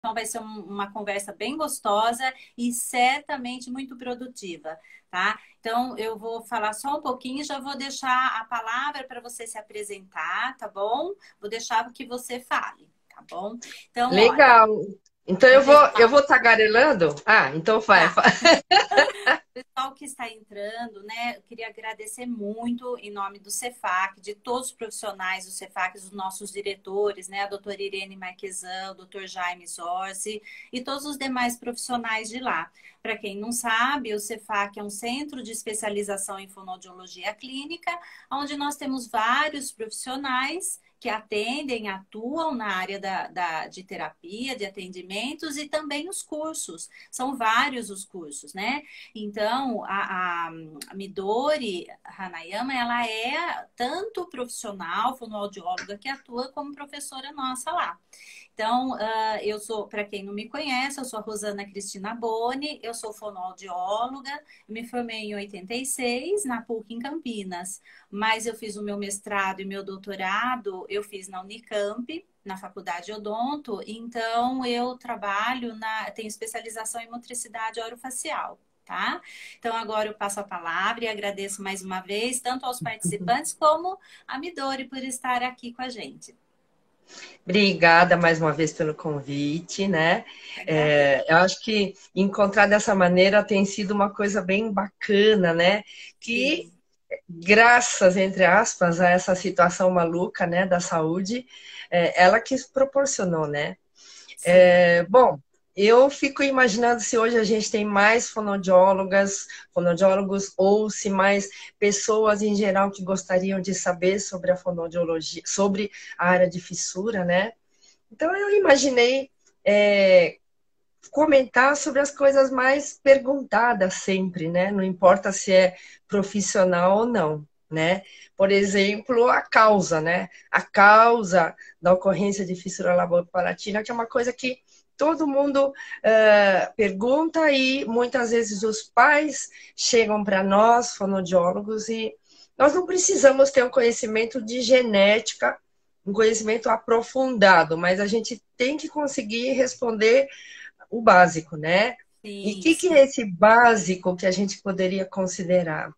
Então, vai ser uma conversa bem gostosa e certamente muito produtiva, tá? Então, eu vou falar só um pouquinho e já vou deixar a palavra para você se apresentar, tá bom? Vou deixar que você fale, tá bom? Então, olha, Legal. Então o eu pessoal, vou tagarelando? Ah, então vai. tá. Pessoal que está entrando, né? Eu queria agradecer muito em nome do Cefac, de todos os profissionais do Cefac, os nossos diretores, né? A doutora Irene Marquesan, o doutor Jaime Zorzi e todos os demais profissionais de lá. Para quem não sabe, o Cefac é um centro de especialização em fonoaudiologia clínica, onde nós temos vários profissionais que atendem, atuam na área de terapia, de atendimentos e também os cursos. São vários os cursos, né? Então, a Midori Hanayama, ela é tanto profissional, fonoaudióloga que atua como professora nossa lá. Então, eu sou, para quem não me conhece, eu sou a Rosana Cristina Boni, eu sou fonoaudióloga, me formei em 86 na PUC em Campinas, mas eu fiz o meu mestrado e meu doutorado, eu fiz na Unicamp, na Faculdade Odonto, então eu trabalho tenho especialização em motricidade orofacial. Tá? Então, agora eu passo a palavra e agradeço mais uma vez, tanto aos participantes como a Midori por estar aqui com a gente. Obrigada mais uma vez pelo convite, né? Agradeço. Eu acho que encontrar dessa maneira tem sido uma coisa bem bacana, né? Que, Sim, graças, entre aspas, a essa situação maluca, né, da saúde, ela que proporcionou, né? sim. Bom, eu fico imaginando se hoje a gente tem mais fonoaudiólogas, fonoaudiólogos, ou se mais pessoas em geral que gostariam de saber sobre a fonoaudiologia, sobre a área de fissura, né? Então eu imaginei comentar sobre as coisas mais perguntadas sempre, né? Não importa se é profissional ou não, né? Por exemplo, a causa, né? A causa da ocorrência de fissura labopalatina, que é uma coisa que todo mundo pergunta e muitas vezes os pais chegam para nós, fonoaudiólogos, e nós não precisamos ter um conhecimento de genética, um conhecimento aprofundado, mas a gente tem que conseguir responder o básico, né? E o Sim, que sim. é esse básico que a gente poderia considerar?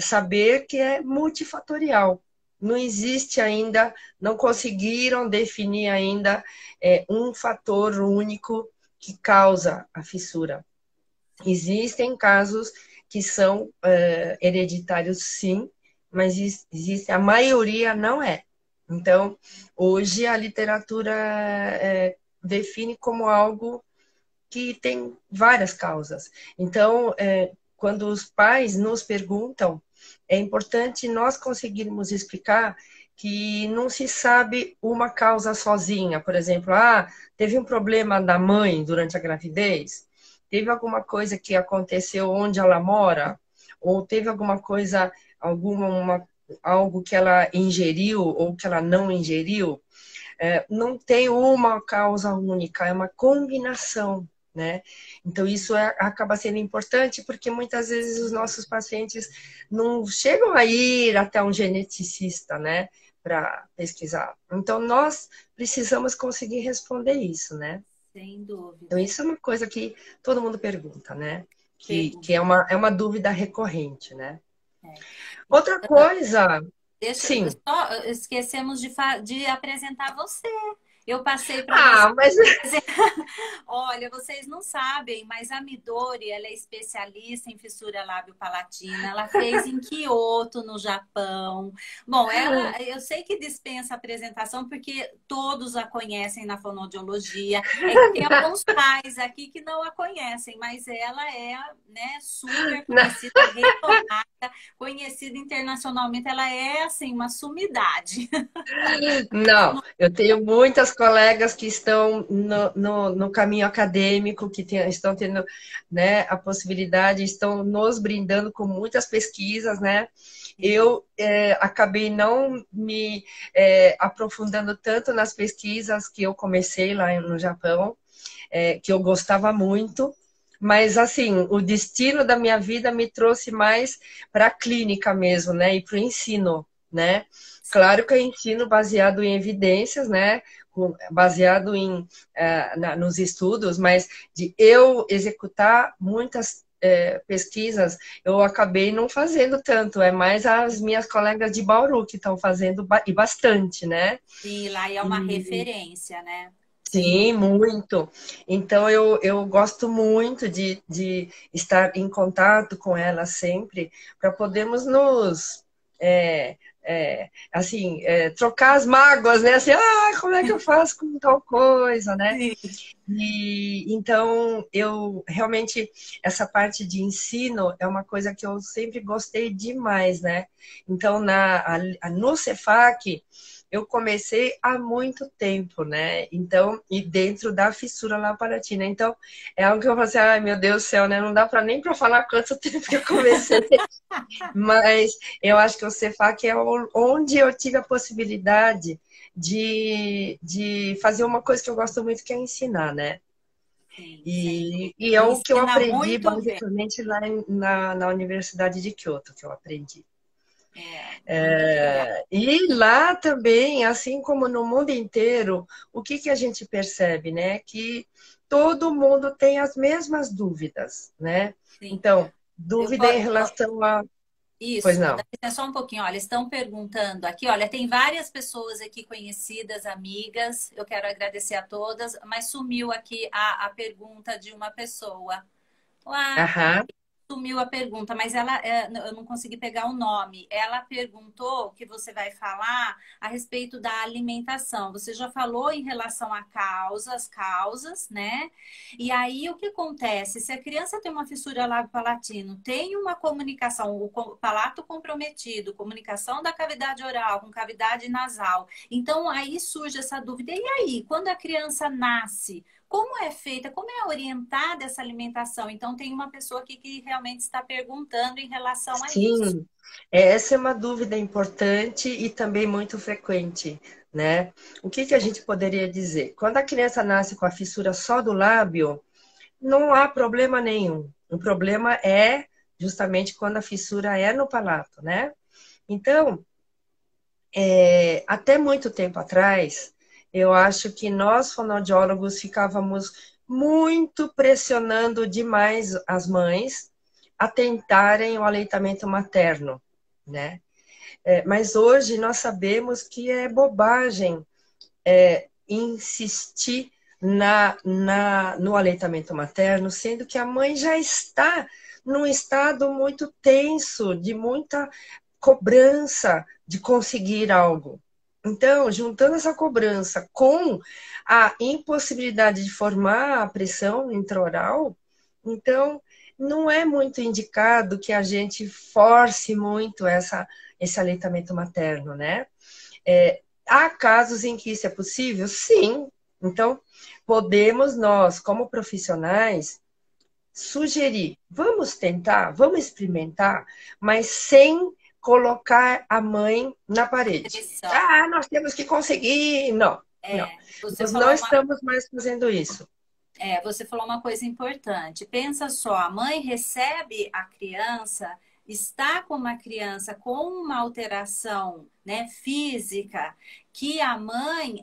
Saber que é multifatorial. Não existe ainda, não conseguiram definir ainda um fator único que causa a fissura. Existem casos que são hereditários, sim, mas existe, a maioria não é. Então, hoje a literatura define como algo que tem várias causas. Então, quando os pais nos perguntam, é importante nós conseguirmos explicar que não se sabe uma causa sozinha. Por exemplo, teve um problema da mãe durante a gravidez, teve alguma coisa que aconteceu onde ela mora, ou teve alguma coisa, algo que ela ingeriu ou que ela não ingeriu. Não tem uma causa única, é uma combinação, né? Então, isso acaba sendo importante porque muitas vezes os nossos pacientes não chegam a ir até um geneticista, né? Para pesquisar. Então, nós precisamos conseguir responder isso, né? Sem Então, dúvida. isso é uma coisa que todo mundo pergunta, né? Que Pergunta. é uma dúvida recorrente, né? É. Outra coisa, Deixa, sim. só esquecemos de apresentar você. Eu passei para você. Ah, mas Olha, vocês não sabem, mas a Midori, ela é especialista em fissura lábio-palatina. Ela fez em Kyoto, no Japão. Bom, eu sei que dispensa apresentação porque todos a conhecem na fonoaudiologia. É que tem alguns pais aqui que não a conhecem, mas ela é, né, super conhecida, renomada, conhecida internacionalmente. Ela é assim uma sumidade. não, eu tenho muitas colegas que estão no caminho acadêmico, que estão tendo, né, a possibilidade, estão nos brindando com muitas pesquisas, né? Eu acabei não me aprofundando tanto nas pesquisas que eu comecei lá no Japão, que eu gostava muito, mas assim, o destino da minha vida me trouxe mais para a clínica mesmo, né? E para o ensino, né? Claro que eu ensino baseado em evidências, né? baseado nos estudos, mas de eu executar muitas pesquisas, eu acabei não fazendo tanto, é mais as minhas colegas de Bauru que estão fazendo e bastante, né? Sim, lá é uma referência, né? Sim. Sim, muito. Então, eu gosto muito de estar em contato com ela sempre, para podermos nos, assim, trocar as mágoas, né? Assim, como é que eu faço com tal coisa, né? Sim. E então, eu realmente, essa parte de ensino é uma coisa que eu sempre gostei demais, né? Então, no Cefac, eu comecei há muito tempo, né? Então, e dentro da fissura laparotina. Então, é algo que eu falo assim, ai meu Deus do céu, né? Não dá para nem para falar quanto tempo que eu comecei. Mas eu acho que o Cefac é onde eu tive a possibilidade de fazer uma coisa que eu gosto muito, que é ensinar, né? Sim, sem E dúvida. é o que eu Ensina aprendi muito bem. basicamente lá na Universidade de Kyoto, que eu aprendi. É, muito legal. E lá também, assim como no mundo inteiro, o que a gente percebe, né? Que todo mundo tem as mesmas dúvidas, né? Sim. Então, Eu, dúvida em relação a... Pois isso, não. dá licença só um pouquinho. Olha, estão perguntando aqui. Olha, tem várias pessoas aqui conhecidas, amigas. Eu quero agradecer a todas, mas sumiu aqui a pergunta de uma pessoa. Ué, Aham. sumiu a pergunta, mas ela, eu não consegui pegar o nome. Ela perguntou que você vai falar a respeito da alimentação. Você já falou em relação a causas, né? E aí o que acontece? Se a criança tem uma fissura lábio-palatino, tem uma comunicação, o palato comprometido, comunicação da cavidade oral com cavidade nasal. Então aí surge essa dúvida. E aí, quando a criança nasce? Como é feita, como é orientada essa alimentação? Então, tem uma pessoa aqui que realmente está perguntando em relação a isso. Sim, essa é uma dúvida importante e também muito frequente, né? O que a gente poderia dizer? Quando a criança nasce com a fissura só do lábio, não há problema nenhum. O problema é justamente quando a fissura é no palato, né? Então, até muito tempo atrás, eu acho que nós fonoaudiólogos ficávamos muito pressionando demais as mães a tentarem o aleitamento materno, né? Mas hoje nós sabemos que é bobagem insistir no aleitamento materno, sendo que a mãe já está num estado muito tenso, de muita cobrança de conseguir algo. Então, juntando essa cobrança com a impossibilidade de formar a pressão intraoral, então não é muito indicado que a gente force muito esse aleitamento materno, né? Há casos em que isso é possível? Sim. Então, podemos nós, como profissionais, sugerir, vamos tentar, vamos experimentar, mas sem colocar a mãe na parede. Pressão. Nós temos que conseguir. Não, não. Você Nós não falou uma, estamos mais fazendo isso. você falou uma coisa importante. Pensa só, a mãe recebe a criança, está com uma criança com uma alteração, né, física, que a mãe,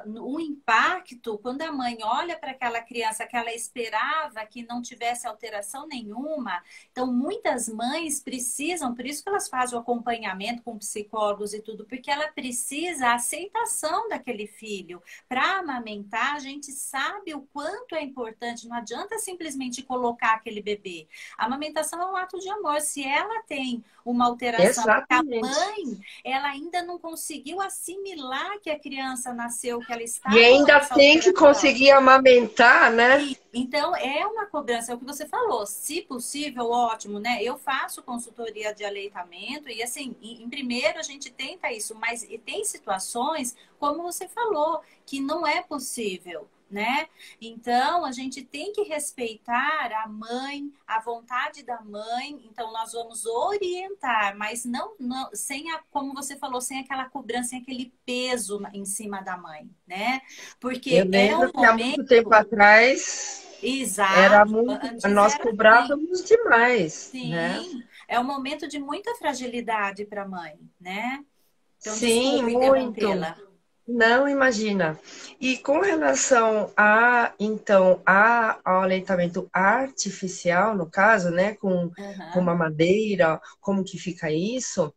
o impacto, quando a mãe olha para aquela criança que ela esperava que não tivesse alteração nenhuma, então muitas mães precisam, por isso que elas fazem o acompanhamento com psicólogos e tudo, porque ela precisa a aceitação daquele filho. Para amamentar, a gente sabe o quanto é importante, não adianta simplesmente colocar aquele bebê. A amamentação é um ato de amor. Se ela tem uma alteração, a Exatamente. mãe, ela ainda não conseguiu assimilar que a criança nasceu, que ela E está com ainda essa tem que alteração. conseguir amamentar, né? E, então, é uma cobrança, é o que você falou. Se possível, ótimo, né? Eu faço consultoria de aleitamento e, assim, em primeiro a gente tenta isso, mas tem situações, como você falou, que não é possível, né? Então, a gente tem que respeitar a mãe, a vontade da mãe. Então, nós vamos orientar, mas não sem como você falou, sem aquela cobrança, sem aquele peso em cima da mãe, né? Eu Porque é lembro um que há momento. muito tempo atrás era Exato, muito, antes nós era assim. cobrávamos demais, né? Sim, é um momento de muita fragilidade para a mãe, né? Então, Sim, desculpe muito. interrompê-la. Não imagina. E com relação a, então, ao aleitamento artificial, no caso, né, com Aham. mamadeira, como que fica isso?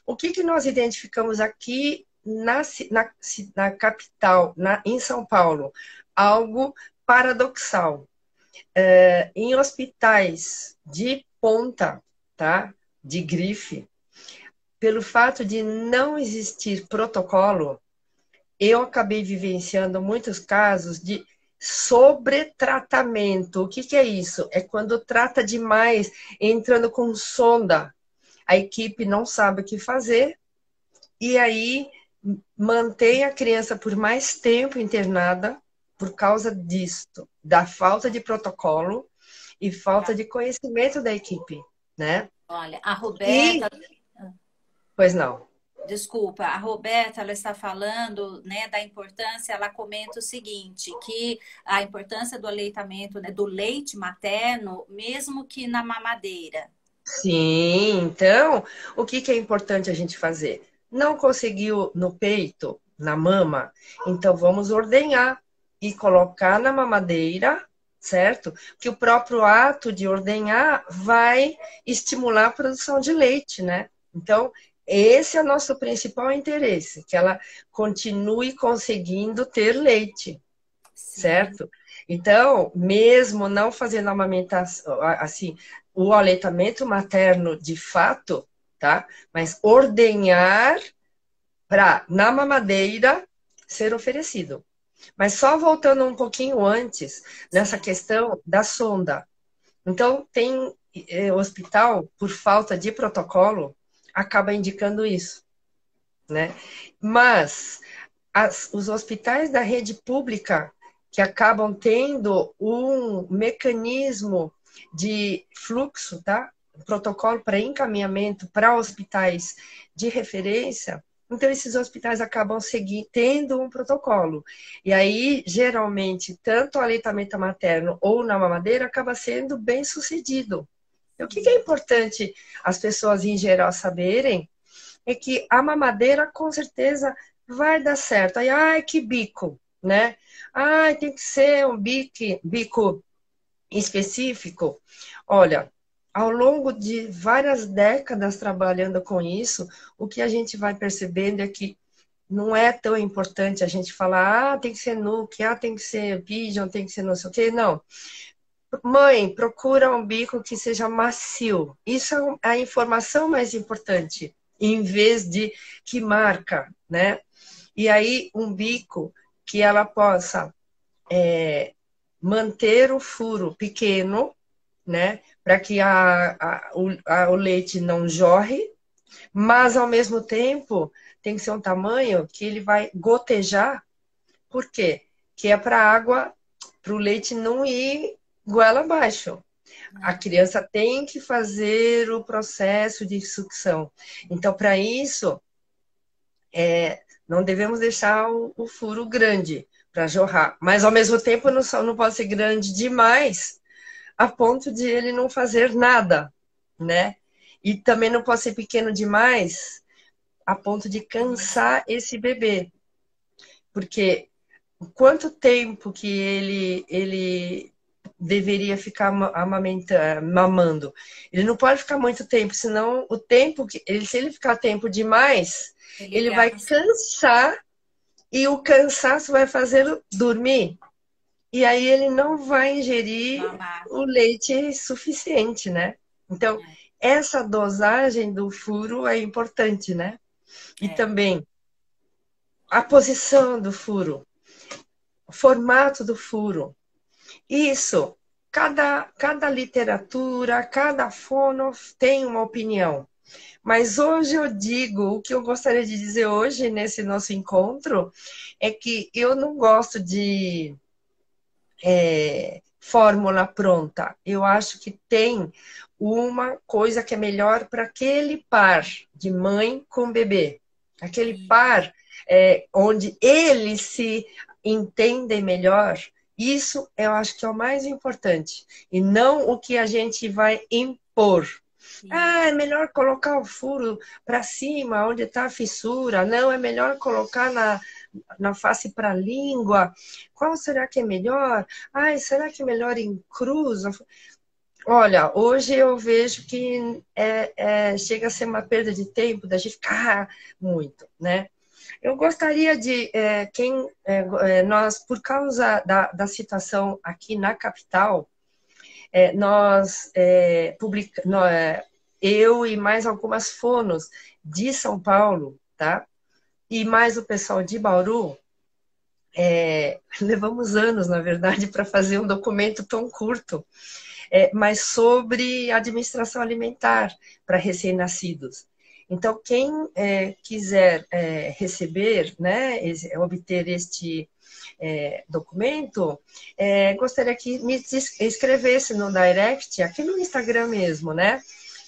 O que que nós identificamos aqui na capital, em São Paulo? Algo paradoxal. Em hospitais de ponta, tá? De grife, pelo fato de não existir protocolo, eu acabei vivenciando muitos casos de sobretratamento. O que que é isso? É quando trata demais, entrando com sonda. A equipe não sabe o que fazer e aí mantém a criança por mais tempo internada por causa disto, da falta de protocolo e falta de conhecimento da equipe, né? Olha, a E, Roberta, pois não. desculpa, a Roberta, ela está falando, né, da importância, ela comenta o seguinte, que a importância do aleitamento, né, do leite materno, mesmo que na mamadeira. Sim, então, o que que é importante a gente fazer? Não conseguiu no peito, na mama, então vamos ordenhar e colocar na mamadeira, certo? Que o próprio ato de ordenhar vai estimular a produção de leite, né? Então, esse é o nosso principal interesse, que ela continue conseguindo ter leite, Sim, certo? Então, mesmo não fazendo a amamentação, assim, o aleitamento materno de fato, tá? Mas ordenhar para, na mamadeira, ser oferecido. Mas só voltando um pouquinho antes, nessa sim. questão da sonda. Então, tem hospital, por falta de protocolo, acaba indicando isso, né? Mas os hospitais da rede pública que acabam tendo um mecanismo de fluxo, tá? Um protocolo para encaminhamento para hospitais de referência. Então, esses hospitais acabam tendo um protocolo. E aí, geralmente, tanto o aleitamento materno ou na mamadeira acaba sendo bem sucedido. E o que é importante as pessoas em geral saberem é que a mamadeira com certeza vai dar certo. Aí, ai, que bico, né? Ai, tem que ser um bico específico. Olha, ao longo de várias décadas trabalhando com isso, o que a gente vai percebendo é que não é tão importante a gente falar, tem que ser nuke, tem que ser pigeon, tem que ser não sei o quê. Não. Mãe, procura um bico que seja macio. Isso é a informação mais importante, em vez de que marca, né? E aí, um bico que ela possa manter o furo pequeno, né? Para que o leite não jorre, mas ao mesmo tempo tem que ser um tamanho que ele vai gotejar. Por quê? Que é para a água, para o leite não ir goela abaixo. A criança tem que fazer o processo de sucção. Então, para isso, não devemos deixar o furo grande para jorrar. Mas, ao mesmo tempo, não pode ser grande demais a ponto de ele não fazer nada, né? E também não pode ser pequeno demais a ponto de Isso. cansar esse bebê. Porque quanto tempo que ele deveria ficar mamando? Ele não pode ficar muito tempo, senão o tempo se ele ficar tempo demais, Ele ele vai gasta cansar e o cansaço vai fazê-lo dormir. E aí ele não vai ingerir mamar. o leite suficiente, né? Então, essa dosagem do furo é importante, né? E É, é. também a posição do furo, o formato do furo. Isso, cada literatura, cada fono tem uma opinião. Mas hoje eu digo, o que eu gostaria de dizer hoje nesse nosso encontro é que eu não gosto de fórmula pronta. Eu acho que tem uma coisa que é melhor para aquele par de mãe com bebê. Aquele par onde eles se entendem melhor. Isso eu acho que é o mais importante. E não o que a gente vai impor. Ah, Isso. é melhor colocar o furo para cima, onde está a fissura. Não, é melhor colocar na face para a língua? Qual será que é melhor? Ai, será que é melhor em cruz? Olha, hoje eu vejo que chega a ser uma perda de tempo da gente ficar muito, né? Eu gostaria de, nós, por causa da situação aqui na capital, nós eu e mais algumas fonos de São Paulo, tá? E mais o pessoal de Bauru, levamos anos, na verdade, para fazer um documento tão curto, mas sobre administração alimentar para recém-nascidos. Então, quem quiser receber, né, obter este documento, gostaria que me escrevesse no direct, aqui no Instagram mesmo, né?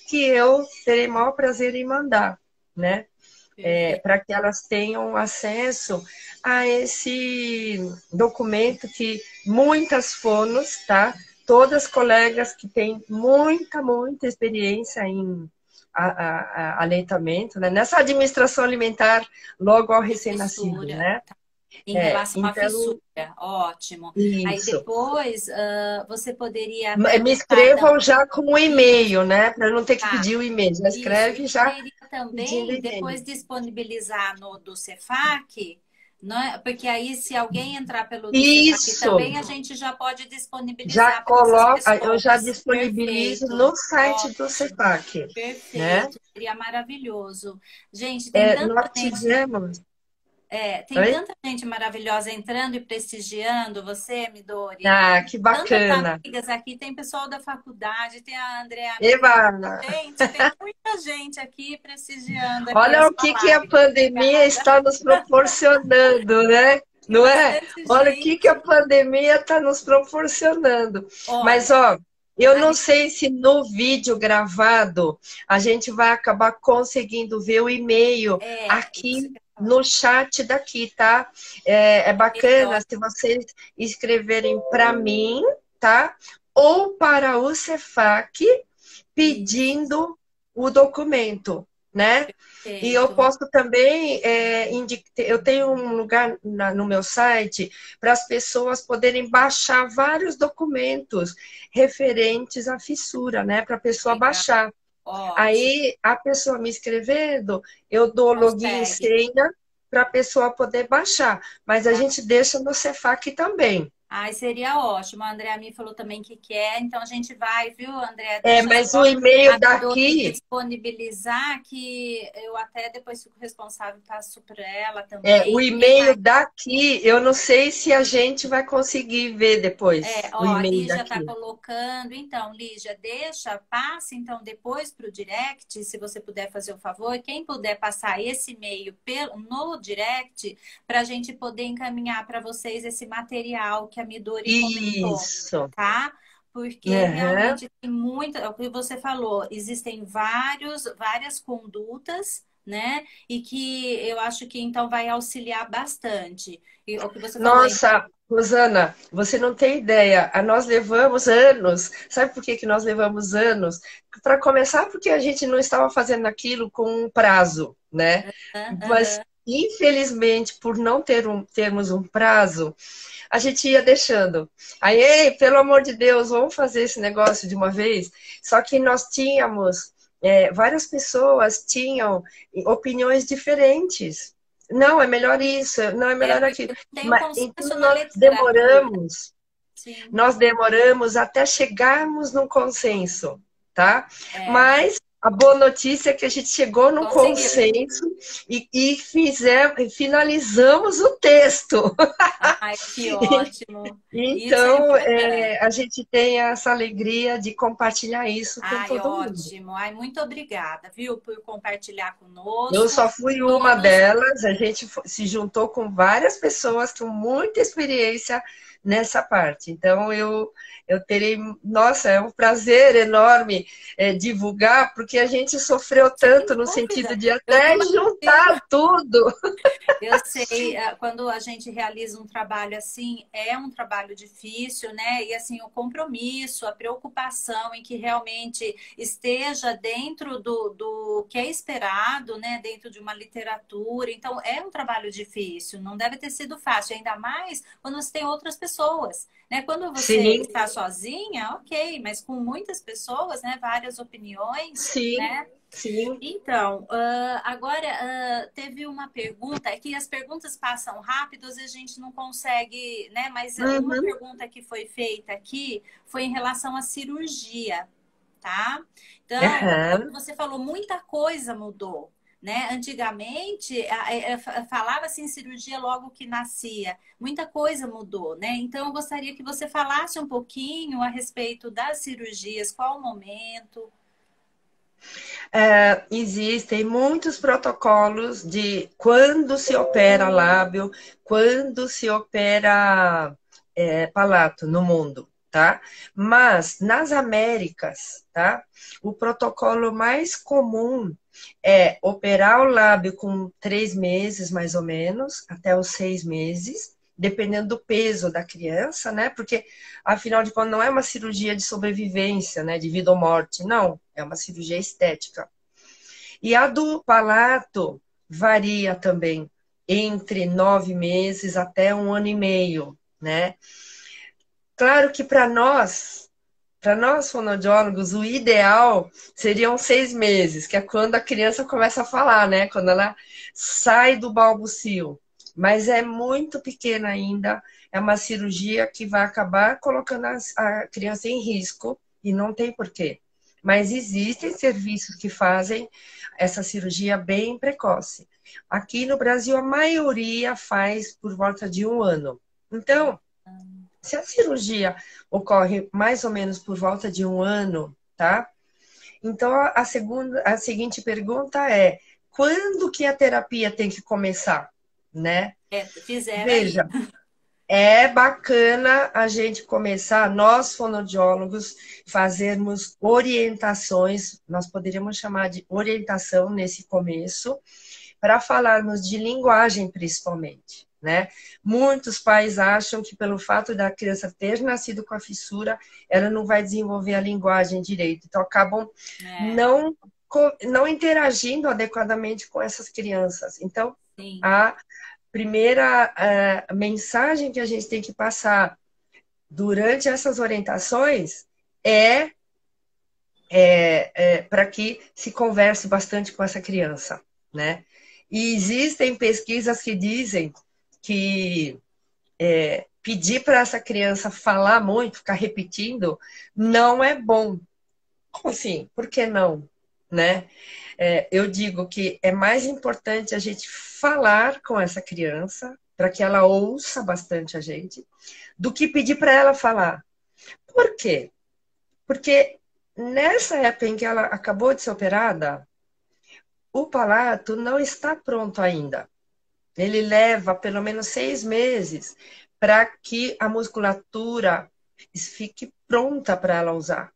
Que eu terei maior prazer em mandar, né? Para que elas tenham acesso a esse documento que muitas fonos, tá? Todas colegas que têm muita experiência em aleitamento, né? Nessa administração alimentar logo ao recém-nascido, né? Em relação à então, fissura, ótimo. Aí isso. depois você poderia Me escrevam já com o e-mail, né? Para não ter que pedir o e-mail. Já escreve isso. já. Poderia também depois disponibilizar no do Cefac, né? Porque aí se alguém entrar pelo do Cefac também, a gente já pode disponibilizar já coloca, eu já pessoas. disponibilizo Perfeito. no site do Cefac. Perfeito, né? Seria maravilhoso. Gente, tem tanta nós tivemos. tem tanta gente maravilhosa entrando e prestigiando você, Midori. Ah, que bacana. Tantas amigas aqui, tem pessoal da faculdade, tem a Andrea. Eva. Gente, tem muita gente aqui prestigiando. Aqui Olha o que a pandemia está nos proporcionando, né? Não é? Olha o que a pandemia está nos proporcionando. Olha, mas, ó, eu não sei se no vídeo gravado a gente vai acabar conseguindo ver o e-mail aqui no chat daqui, tá? É bacana se vocês escreverem para mim, tá? Ou para o Cefac pedindo o documento, né? Perfeito. E eu posso também eu tenho um lugar no meu site para as pessoas poderem baixar vários documentos referentes à fissura, né? Para a pessoa baixar. Ótimo. Aí, a pessoa me escrevendo, eu dou login e senha para a pessoa poder baixar. Mas a gente deixa no Cefac também. Ai, seria ótimo. A Andrea me falou também que quer, então a gente vai, viu, Andrea? Mas o e-mail daqui... disponibilizar, que eu até depois fico responsável, passo para ela também. O e-mail daqui, eu não sei se a gente vai conseguir ver depois. Ó, a Lígia está colocando. Então, Lígia, passe então depois para o direct, se você puder fazer o favor. Quem puder passar esse e-mail no direct, para a gente poder encaminhar para vocês esse material que a Midori comentou, tá? Porque realmente tem muita, é o que você falou, existem várias condutas, né? E que eu acho que então vai auxiliar bastante. E o que você falou, nossa, Rosana, você não tem ideia. Nós levamos anos. Sabe por que nós levamos anos? Para começar, porque a gente não estava fazendo aquilo com um prazo, né? Mas, infelizmente, por não termos um prazo, a gente ia deixando. Aí, pelo amor de Deus, vamos fazer esse negócio de uma vez. Só que nós tínhamos, várias pessoas tinham opiniões diferentes. Não, é melhor isso, não é melhor aquilo. Mas, então nós demoramos até chegarmos num consenso, tá? Mas a boa notícia é que a gente chegou num consenso e finalizamos o texto. Ai, que ótimo! Então, a gente tem essa alegria de compartilhar isso com todo mundo. Ótimo! Ai, muito obrigada, viu, por compartilhar conosco. Eu só fui uma delas, a gente se juntou com várias pessoas com muita experiência nessa parte. Então, eu terei... Nossa, é um prazer enorme divulgar, porque a gente sofreu Sem tanto no sentido dúvida. de Eu até imagino. juntar tudo. Eu sei, quando a gente realiza um trabalho assim, é um trabalho difícil, né? E assim, o compromisso, a preocupação em que realmente esteja dentro do que é esperado, né? Dentro de uma literatura. Então, é um trabalho difícil, não deve ter sido fácil, ainda mais quando você tem outras pessoas, né? Quando você Sim, está sozinha, ok, mas com muitas pessoas, né? Várias opiniões, sim, né? sim. Então, agora teve uma pergunta, é que as perguntas passam rápidas e a gente não consegue, né? Mas uma Uhum. pergunta que foi feita aqui foi em relação à cirurgia, tá? Então, Aham. você falou, muita coisa mudou, né? Antigamente, falava-se em cirurgia logo que nascia, muita coisa mudou, né? Então, eu gostaria que você falasse um pouquinho a respeito das cirurgias, qual o momento. Existem muitos protocolos de quando se opera lábio, quando se opera palato no mundo, tá? Mas nas Américas, tá? O protocolo mais comum é operar o lábio com 3 meses, mais ou menos, até os 6 meses, dependendo do peso da criança, né? Porque, afinal de contas, não é uma cirurgia de sobrevivência, né? De vida ou morte, não. É uma cirurgia estética. E a do palato varia também entre 9 meses até 1 ano e meio, né? Claro que para nós fonoaudiólogos, o ideal seriam 6 meses, que é quando a criança começa a falar, né? Quando ela sai do balbucio. Mas é muito pequena ainda, é uma cirurgia que vai acabar colocando a criança em risco e não tem porquê. Mas existem serviços que fazem essa cirurgia bem precoce. Aqui no Brasil, a maioria faz por volta de 1 ano. Então, se a cirurgia ocorre mais ou menos por volta de 1 ano, tá? Então, a seguinte pergunta é: quando que a terapia tem que começar, né? Fizeram aí. Veja, é bacana a gente começar, nós fonoaudiólogos, fazermos orientações, nós poderíamos chamar de orientação nesse começo, para falarmos de linguagem principalmente, né? Muitos pais acham que pelo fato da criança ter nascido com a fissura, ela não vai desenvolver a linguagem direito, então acabam É, não não interagindo adequadamente com essas crianças. Então, sim. a primeira mensagem que a gente tem que passar durante essas orientações é, para que se converse bastante com essa criança, né? E existem pesquisas que dizem que pedir para essa criança falar muito, ficar repetindo, não é bom. Como assim? Por que não? Né? Eu digo que é mais importante a gente falar com essa criança, para que ela ouça bastante a gente, do que pedir para ela falar. Por quê? Porque nessa época em que ela acabou de ser operada, o palato não está pronto ainda. Ele leva pelo menos 6 meses para que a musculatura fique pronta para ela usar.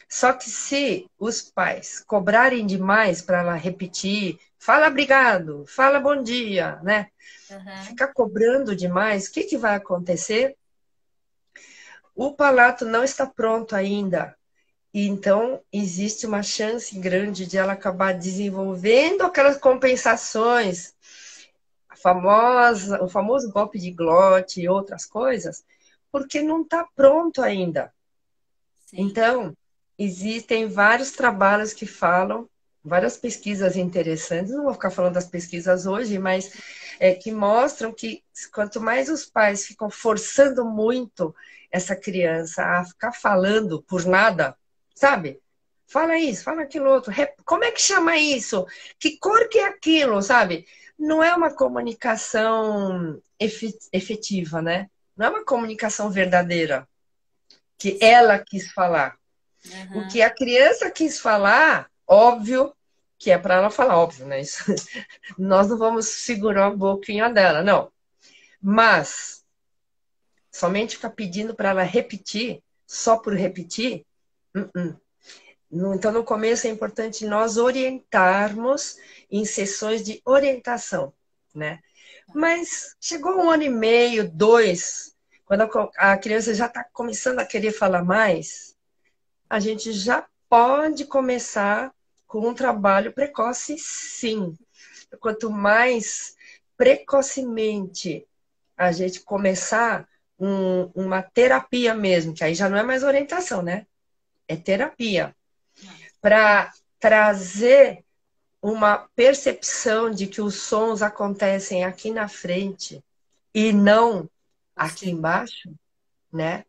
Só que se os pais cobrarem demais para ela repetir, fala obrigado, fala bom dia, né? Aham. Ficar cobrando demais, o que, que vai acontecer? O palato não está pronto ainda. E então, existe uma chance grande de ela acabar desenvolvendo aquelas compensações, o famoso golpe de glote e outras coisas, porque não está pronto ainda. Sim. Então, existem vários trabalhos que falam, várias pesquisas interessantes, não vou ficar falando das pesquisas hoje, mas que mostram que quanto mais os pais ficam forçando muito essa criança a ficar falando por nada, sabe? Fala isso, fala aquilo outro. Como é que chama isso? Que cor que é aquilo, sabe? Não é uma comunicação efetiva, né? Não é uma comunicação verdadeira que Sim. ela quis falar. O que Aham. a criança quis falar, óbvio que é para ela falar, óbvio, né? Isso, nós não vamos segurar a boquinha dela, não. Mas somente ficar pedindo para ela repetir, só por repetir, então no começo é importante nós orientarmos em sessões de orientação, né? Mas chegou 1 ano e meio, 2, quando a criança já está começando a querer falar mais, a gente já pode começar com um trabalho precoce, sim. Quanto mais precocemente a gente começar uma terapia mesmo, que aí já não é mais orientação, né? É terapia. Para trazer uma percepção de que os sons acontecem aqui na frente e não aqui embaixo, né?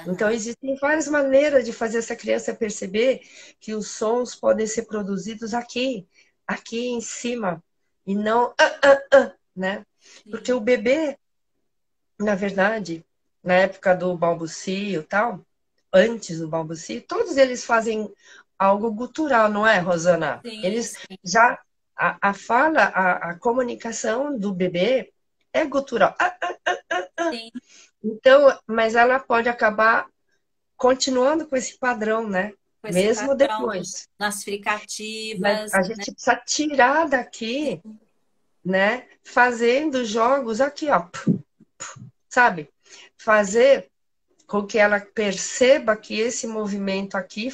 Então, existem várias maneiras de fazer essa criança perceber que os sons podem ser produzidos aqui em cima, e não né? Porque o bebê, na verdade, na época do balbucio e tal, antes do balbucio, todos eles fazem algo gutural, não é, Rosana? Sim, Eles sim. já, a fala, a comunicação do bebê é gutural. Sim. Então, mas ela pode acabar continuando com esse padrão, né? Com esse Mesmo padrão depois. nas Mas fricativas, a né? gente precisa tirar daqui, né? Fazendo jogos aqui, ó. Sabe? Fazer com que ela perceba que esse movimento aqui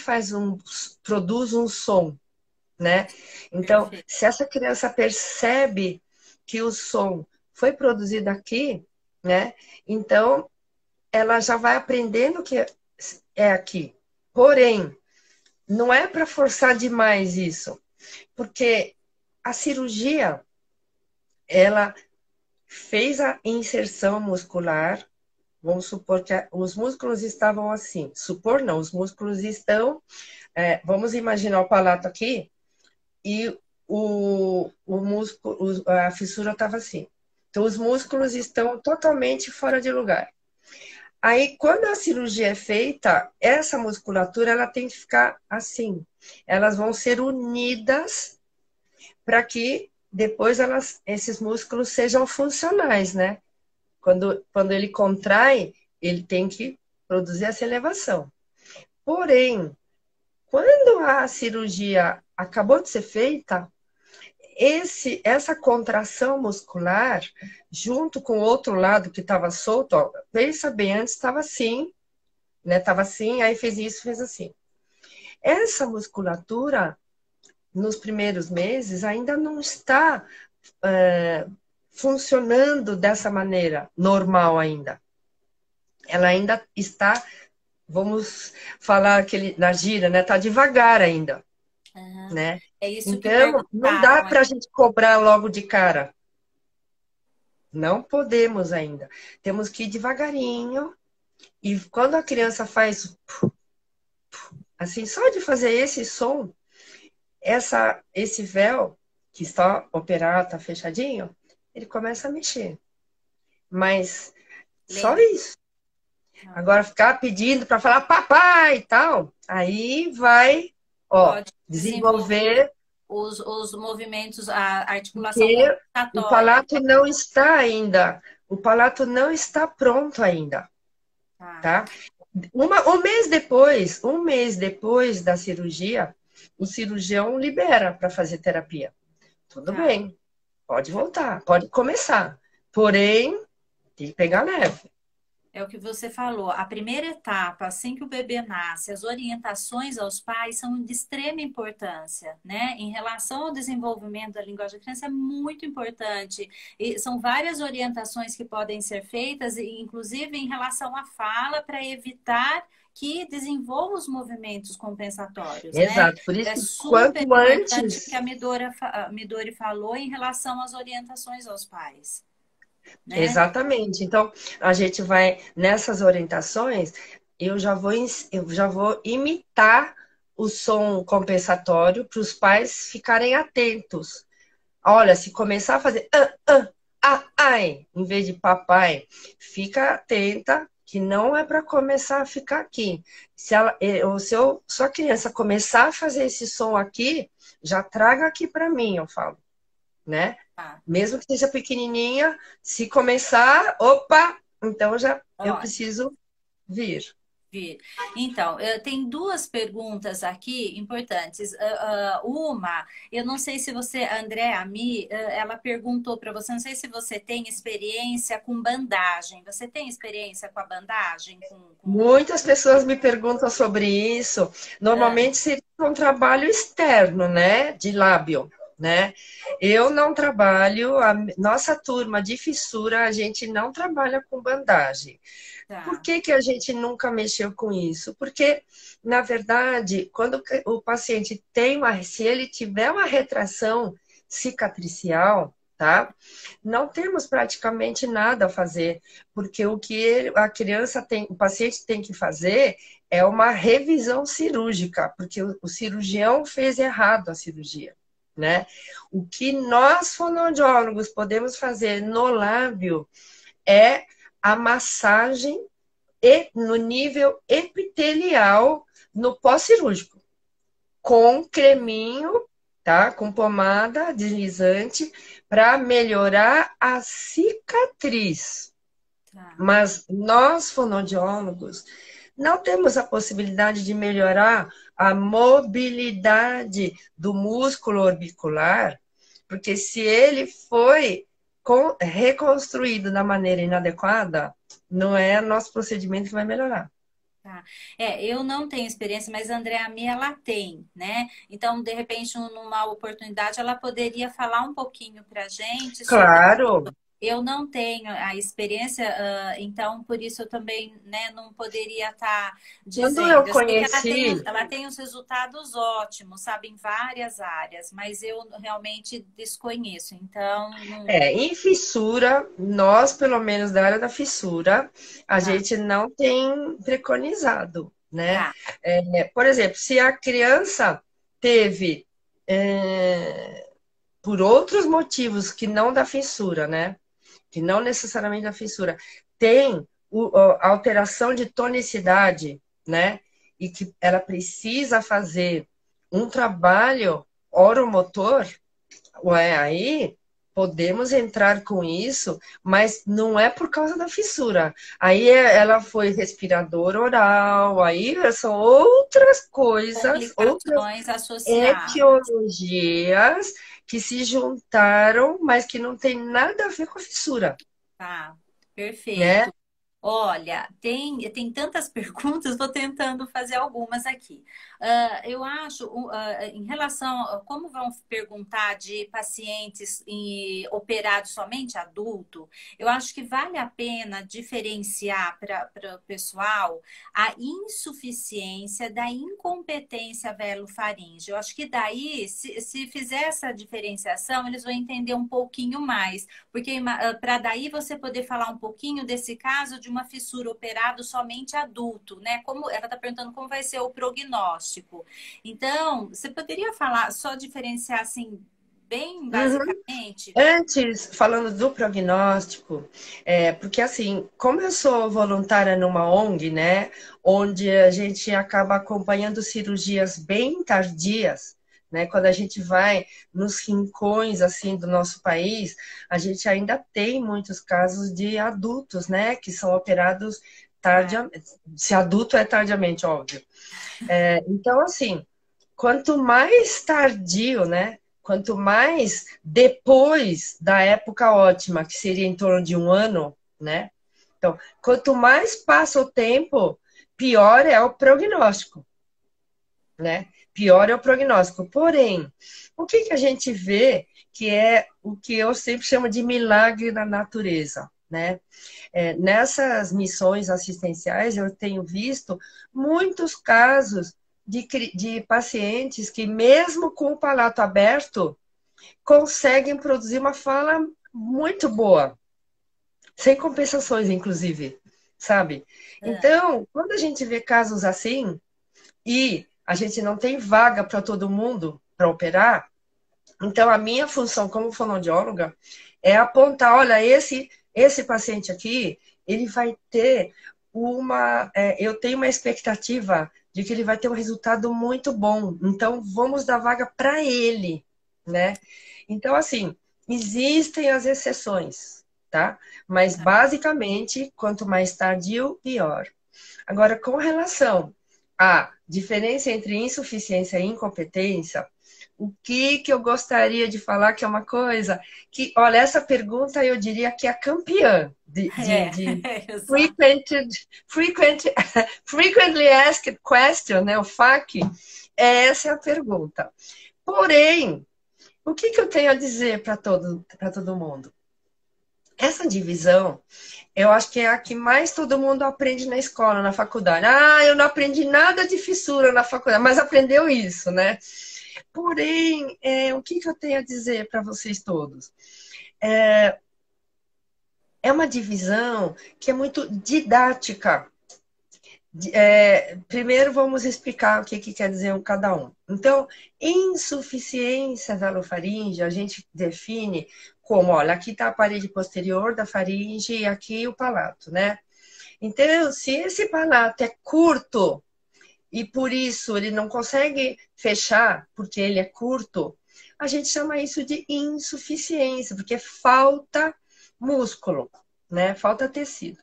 produz um som, né? Então, Perfeito. se essa criança percebe que o som foi produzido aqui, né? Então, ela já vai aprendendo que é aqui. Porém, não é para forçar demais isso, porque a cirurgia, ela fez a inserção muscular. Vamos supor que os músculos estavam assim. Supor não, os músculos estão. Vamos imaginar o palato aqui e o músculo, a fissura estava assim. Então, os músculos estão totalmente fora de lugar. Aí, quando a cirurgia é feita, essa musculatura ela tem que ficar assim. Elas vão ser unidas para que depois esses músculos sejam funcionais, né? Quando ele contrai, ele tem que produzir essa elevação. Porém, quando a cirurgia acabou de ser feita, essa contração muscular, junto com o outro lado que estava solto, ó, pensa bem, antes estava assim, né? Estava assim, aí fez isso, fez assim. Essa musculatura, nos primeiros meses, ainda não está funcionando dessa maneira, normal ainda. Ela ainda está, vamos falar na gíria, né? Está devagar ainda, né? É isso que Então, não dá perguntaram para a aqui. gente cobrar logo de cara. Não podemos ainda. Temos que ir devagarinho. E quando a criança faz assim, só de fazer esse som, esse véu que está operado, está fechadinho, ele começa a mexer. Mas só Lembra? isso. Agora ficar pedindo para falar papai e tal, aí vai, ó, Pode desenvolver desenvolver, os movimentos, a articulação porque o compensatória. palato não está ainda, o palato não está pronto ainda, Tá. tá? Um mês depois da cirurgia, o cirurgião libera para fazer terapia. Tudo Tá. bem, pode voltar, pode começar. Porém, tem que pegar leve. É o que você falou. A primeira etapa, assim que o bebê nasce, as orientações aos pais são de extrema importância, né? Em relação ao desenvolvimento da linguagem da criança, é muito importante. E são várias orientações que podem ser feitas, inclusive em relação à fala, para evitar que desenvolva os movimentos compensatórios, né? Exato, por isso É que super quanto importante o que antes. a Midori falou em relação às orientações aos pais, né? Exatamente. Então, a gente vai nessas orientações, eu já vou imitar o som compensatório para os pais ficarem atentos. Olha, se começar a fazer ai, em vez de papai, fica atenta que não é para começar a ficar aqui. Se a criança começar a fazer esse som aqui, já traga aqui para mim, eu falo, né? Tá. Mesmo que seja pequenininha, se começar, opa, então eu Olha. preciso vir. Vir. Então, tem duas perguntas aqui importantes. Uma, eu não sei se você, a Andréa Ami, ela perguntou para você, não sei se você tem experiência com bandagem. Você tem experiência com a bandagem? Muitas pessoas me perguntam sobre isso. Ah, Normalmente seria um trabalho externo, né? De lábio, né? Eu não trabalho, a nossa turma de fissura, a gente não trabalha com bandagem. Por tá, que que a gente nunca mexeu com isso? Porque, na verdade, quando o paciente tem se ele tiver uma retração cicatricial, tá? Não temos praticamente nada a fazer, porque o que a criança tem, o paciente tem que fazer é uma revisão cirúrgica, porque o cirurgião fez errado a cirurgia, né? O que nós fonoaudiólogos podemos fazer no lábio é a massagem no nível epitelial no pós-cirúrgico, com creminho, tá? Com pomada deslizante para melhorar a cicatriz. tá. Mas nós, fonoaudiólogos, não temos a possibilidade de melhorar a mobilidade do músculo orbicular, porque se ele foi reconstruído da maneira inadequada, não é nosso procedimento que vai melhorar. Tá. Eu não tenho experiência, mas a Andréa Mi, ela tem, né? Então, de repente, numa oportunidade, ela poderia falar um pouquinho para a gente sobre. Claro, Eu não tenho a experiência, então por isso eu também, né, não poderia estar quando eu dizendo. Eu sei que conheci, ela tem os resultados ótimos, sabe, em várias áreas, mas eu realmente desconheço. Então, não. em fissura, nós, pelo menos da área da fissura, a Tá, gente não tem preconizado, né? tá, Por exemplo, se a criança teve, por outros motivos que não da fissura, né? Que não necessariamente da fissura, tem a alteração de tonicidade, né? E que ela precisa fazer um trabalho oromotor, ué, aí podemos entrar com isso, mas não é por causa da fissura. Aí ela foi respirador oral, aí são outras coisas, outras complicações associadas. etiologias que se juntaram, mas que não tem nada a ver com a fissura, Tá, né? perfeito. Olha, tem tantas perguntas, vou tentando fazer algumas aqui. Eu acho, em relação a como vão perguntar de pacientes operados somente adulto, eu acho que vale a pena diferenciar para o pessoal a insuficiência da incompetência velofaríngea. Eu acho que daí, se fizer essa diferenciação, eles vão entender um pouquinho mais. Porque para daí você poder falar um pouquinho desse caso de uma fissura operado somente adulto, né? Como ela está perguntando como vai ser o prognóstico. Então, você poderia falar, só diferenciar assim, bem Uhum. basicamente? Antes, falando do prognóstico, porque assim, como eu sou voluntária numa ONG, né, onde a gente acaba acompanhando cirurgias bem tardias, né, quando a gente vai nos rincões assim do nosso país, a gente ainda tem muitos casos de adultos, né, que são operados Ah, tardiamente. Se adulto é tardiamente, óbvio. Então, assim, quanto mais tardio, né? Quanto mais depois da época ótima, que seria em torno de um ano, né? Então, quanto mais passa o tempo, pior é o prognóstico, né? Pior é o prognóstico. Porém, o que que a gente vê que é o que eu sempre chamo de milagre na natureza, né? Nessas missões assistenciais, eu tenho visto muitos casos de pacientes que, mesmo com o palato aberto, conseguem produzir uma fala muito boa, sem compensações, inclusive, sabe? ah, Então, quando a gente vê casos assim, e a gente não tem vaga para todo mundo para operar, então a minha função como fonoaudióloga é apontar, olha, esse paciente aqui, ele vai ter eu tenho uma expectativa de que ele vai ter um resultado muito bom. Então vamos dar vaga para ele, né? Então assim, existem as exceções, tá? Mas basicamente, quanto mais tardio, pior. Agora, com relação à diferença entre insuficiência e incompetência, o que eu gostaria de falar que é uma coisa que, olha, essa pergunta eu diria que é a campeã de Exato. frequent, frequently asked question, né? O FAQ, essa é a pergunta. Porém, o que eu tenho a dizer para todo mundo? Essa divisão, eu acho que é a que mais todo mundo aprende na escola, na faculdade. Ah, eu não aprendi nada de fissura na faculdade, mas aprendeu isso, né? Porém, o que eu tenho a dizer para vocês todos? É uma divisão que é muito didática. Primeiro, vamos explicar o que quer dizer cada um. Então, insuficiência velofaringe, a gente define como, olha, aqui está a parede posterior da faringe e aqui o palato, né? Então, se esse palato é curto e por isso ele não consegue fechar, porque ele é curto, a gente chama isso de insuficiência, porque falta músculo, né? Falta tecido.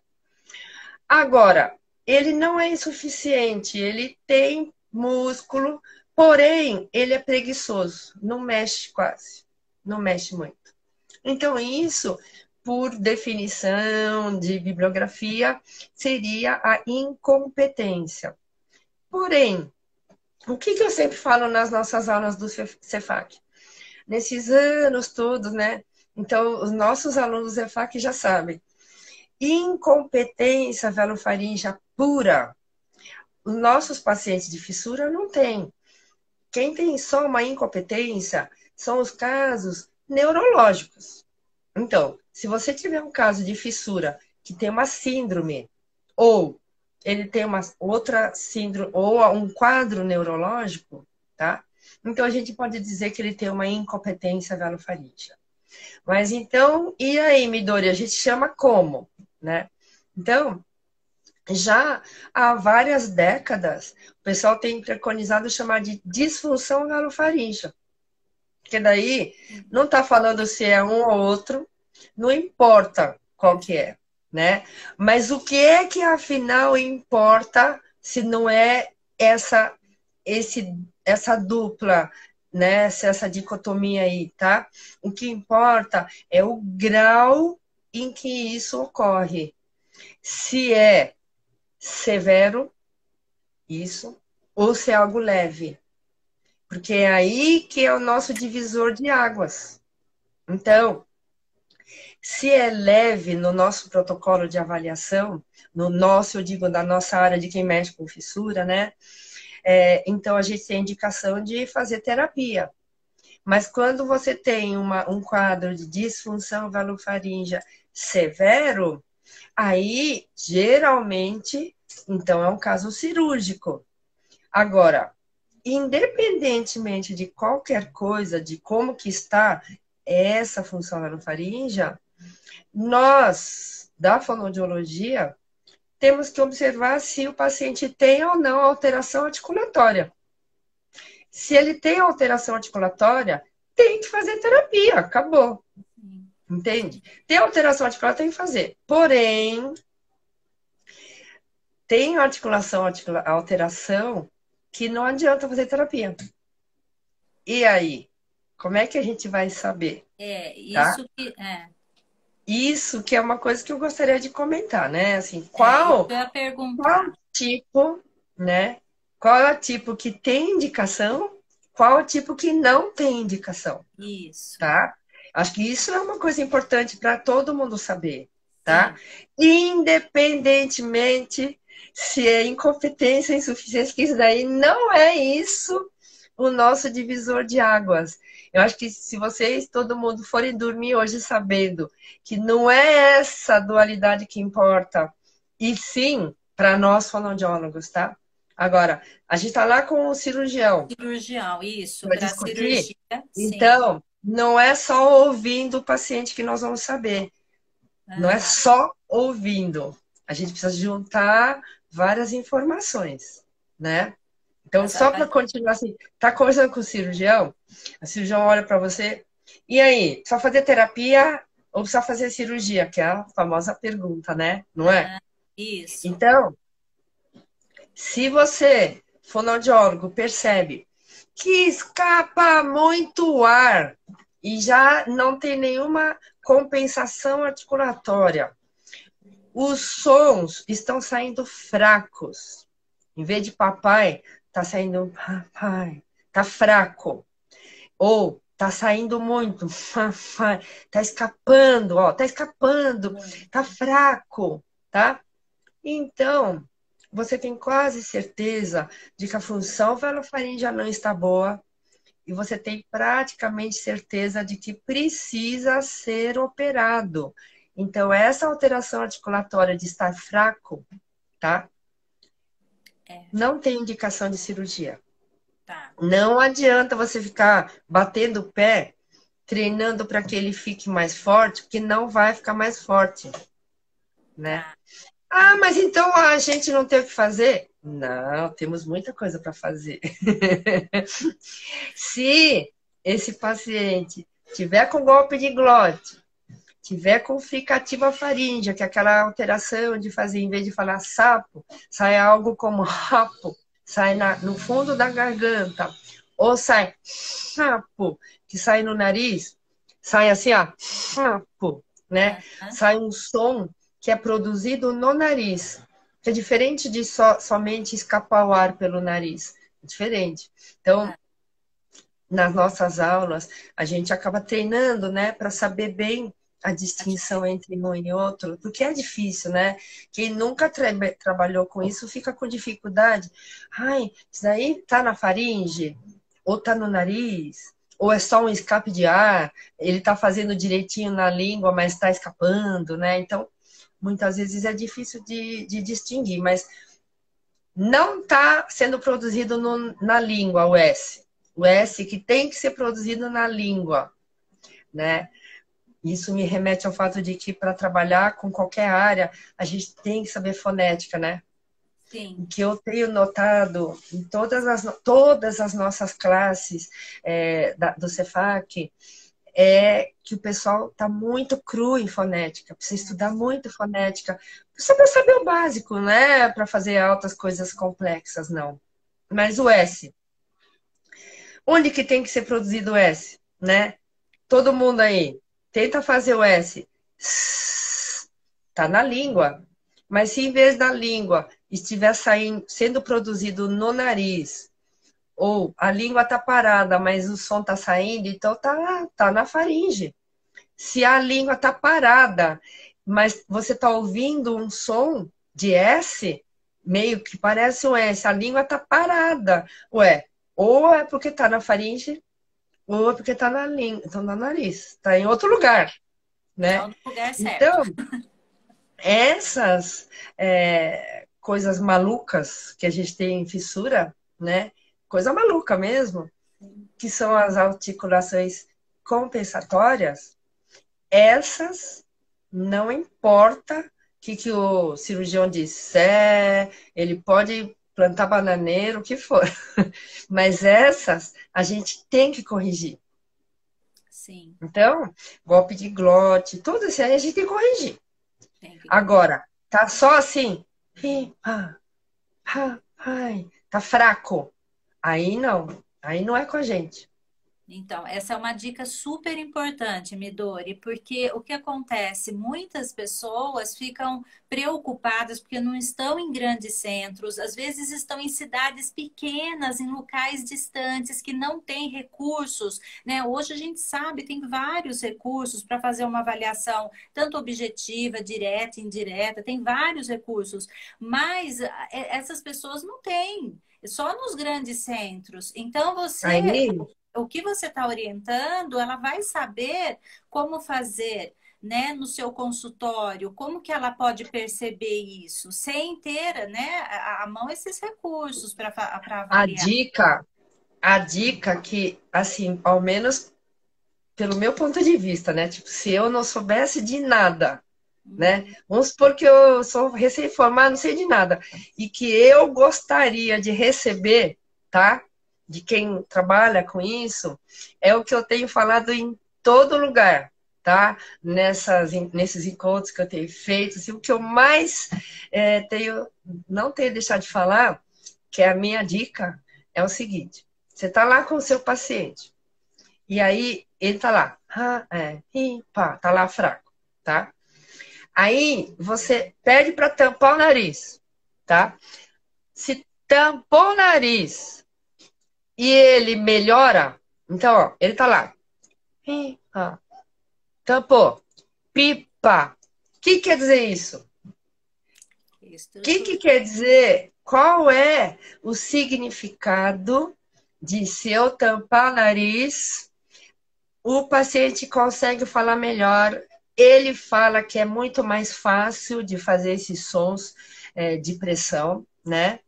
Agora, ele não é insuficiente, ele tem músculo, porém, ele é preguiçoso, não mexe quase, não mexe muito. Então, isso, por definição de bibliografia, seria a incompetência. Porém, o que eu sempre falo nas nossas aulas do Cefac? Nesses anos todos, né? Então, os nossos alunos do Cefac já sabem. Incompetência velofaríngea pura, os nossos pacientes de fissura não têm. Quem tem só uma incompetência são os casos neurológicos. Então, se você tiver um caso de fissura que tem uma síndrome, ou ele tem uma outra síndrome, ou um quadro neurológico, tá? Então, a gente pode dizer que ele tem uma incompetência velofaríngea. Mas então, e aí, Midori, a gente chama como, né? Então, já há várias décadas, o pessoal tem preconizado chamar de disfunção velofaríngea. Porque daí não está falando se é um ou outro, não importa qual que é, né? Mas o que é que afinal importa se não é essa dupla, né? Essa dicotomia aí, tá? O que importa é o grau em que isso ocorre. Se é severo, isso, ou se é algo leve. Porque é aí que é o nosso divisor de águas. Então, se é leve no nosso protocolo de avaliação, no nosso, eu digo, da nossa área de quem mexe com fissura, né? Então, a gente tem indicação de fazer terapia. Mas quando você tem um quadro de disfunção velofaríngea severo, aí, geralmente, então é um caso cirúrgico. Agora, independentemente de qualquer coisa, de como que está essa função velofaríngea, nós, da fonoaudiologia, temos que observar se o paciente tem ou não alteração articulatória. Se ele tem alteração articulatória, tem que fazer terapia, acabou. Entende? Tem alteração articular, tem que fazer. Porém, tem alteração que não adianta fazer terapia. E aí? Como é que a gente vai saber? Isso tá? que... Isso que é uma coisa que eu gostaria de comentar, né? Assim, isso eu ia perguntar. qual tipo, né? Qual é o tipo que tem indicação, qual é o tipo que não tem indicação. Isso. Tá? Acho que isso é uma coisa importante para todo mundo saber, tá? Independentemente se é incompetência, insuficiência, que isso daí não é isso o nosso divisor de águas. Eu acho que se vocês, todo mundo, forem dormir hoje sabendo que não é essa dualidade que importa, e sim para nós fonoaudiólogos, tá? Agora, a gente está lá com o cirurgião. Cirurgião, isso, para para discutir. cirurgia. Então, não é só ouvindo o paciente que nós vamos saber. Não é só ouvindo. A gente precisa juntar várias informações, né? Então, só para continuar assim, tá conversando com o cirurgião olha para você, e aí, só fazer terapia ou precisa fazer cirurgia? Que é a famosa pergunta, né? Não é? Isso. Então, se você, fonoaudiólogo, percebe que escapa muito ar e já não tem nenhuma compensação articulatória, os sons estão saindo fracos. Em vez de papai, tá saindo papai, tá fraco. Ou tá saindo muito, tá escapando, ó, tá escapando, tá fraco, tá? Então, você tem quase certeza de que a função velofaríngea não está boa e você tem praticamente certeza de que precisa ser operado. Então, essa alteração articulatória de estar fraco, tá? Não tem indicação de cirurgia. Tá. Não adianta você ficar batendo o pé, treinando para que ele fique mais forte, porque não vai ficar mais forte, né? Tá. Ah, mas então a gente não tem o que fazer? Não, temos muita coisa para fazer. Se esse paciente tiver com golpe de glote, tiver com fricativa faríngea, que é aquela alteração de fazer, em vez de falar sapo, sai algo como rapo, sai no fundo da garganta, ou sai sapo, que sai no nariz, sai assim, ó, sapo, né? Sai um som que é produzido no nariz, que é diferente de somente escapar o ar pelo nariz. É diferente. Então, nas nossas aulas, a gente acaba treinando, né, para saber bem a distinção entre um e outro, porque é difícil, né? Quem nunca trabalhou com isso fica com dificuldade. Ai, isso daí tá na faringe, ou tá no nariz, ou é só um escape de ar, ele tá fazendo direitinho na língua, mas está escapando, né? Então, muitas vezes é difícil de distinguir, mas não está sendo produzido na língua o S. O S que tem que ser produzido na língua, né? Isso me remete ao fato de que para trabalhar com qualquer área, a gente tem que saber fonética, né? Sim. O que eu tenho notado em todas as nossas classes do Cefac é que o pessoal está muito cru em fonética, precisa estudar muito fonética, só para saber o básico, né? Para fazer altas coisas complexas, não. Mas o S, onde que tem que ser produzido o S, né? Todo mundo aí, tenta fazer o S. Tá na língua. Mas se em vez da língua estiver sendo produzido no nariz, ou a língua tá parada, mas o som tá saindo, então tá na faringe. Se a língua tá parada, mas você tá ouvindo um som de S, meio que parece um S, a língua tá parada. Ué, ou é porque tá na faringe, ou é porque tá na língua, então no nariz, tá em outro lugar, né? Tá no lugar certo. Então, essas coisas malucas que a gente tem em fissura, né? Coisa maluca mesmo, que são as articulações compensatórias, essas não importa o que o cirurgião disser, ele pode plantar bananeiro, o que for. Mas essas a gente tem que corrigir. Sim. Então, golpe de glote, tudo isso aí a gente tem que corrigir. Agora, tá só assim, tá fraco. Aí não é com a gente. Então, essa é uma dica super importante, Midori, porque o que acontece? Muitas pessoas ficam preocupadas porque não estão em grandes centros, às vezes estão em cidades pequenas, em locais distantes que não têm recursos, né? Hoje a gente sabe, tem vários recursos para fazer uma avaliação, tanto objetiva, direta, indireta, tem vários recursos, mas essas pessoas não têm. Só nos grandes centros. Então, Aí, o que você está orientando, ela vai saber como fazer, né, no seu consultório, como que ela pode perceber isso, sem ter, né, à mão esses recursos para avaliar. a dica que, assim, ao menos pelo meu ponto de vista, né? Tipo, se eu não soubesse de nada, né? Vamos supor que eu sou recém-formada, não sei de nada, e que eu gostaria de receber, tá? De quem trabalha com isso, é o que eu tenho falado em todo lugar. tá? Nesses encontros que eu tenho feito. Assim, o que eu mais não tenho deixado de falar, que é a minha dica, é o seguinte: você está lá com o seu paciente, e aí ele está lá, tá lá fraco, tá? Aí você pede para tampar o nariz, tá? Se tampou o nariz e ele melhora, então, ó, ele tá lá. Tampou. Pipa. O que quer dizer isso? O que quer dizer? Qual é o significado de se eu tampar o nariz, o paciente consegue falar melhor? Ele fala que é muito mais fácil de fazer esses sons de pressão, né?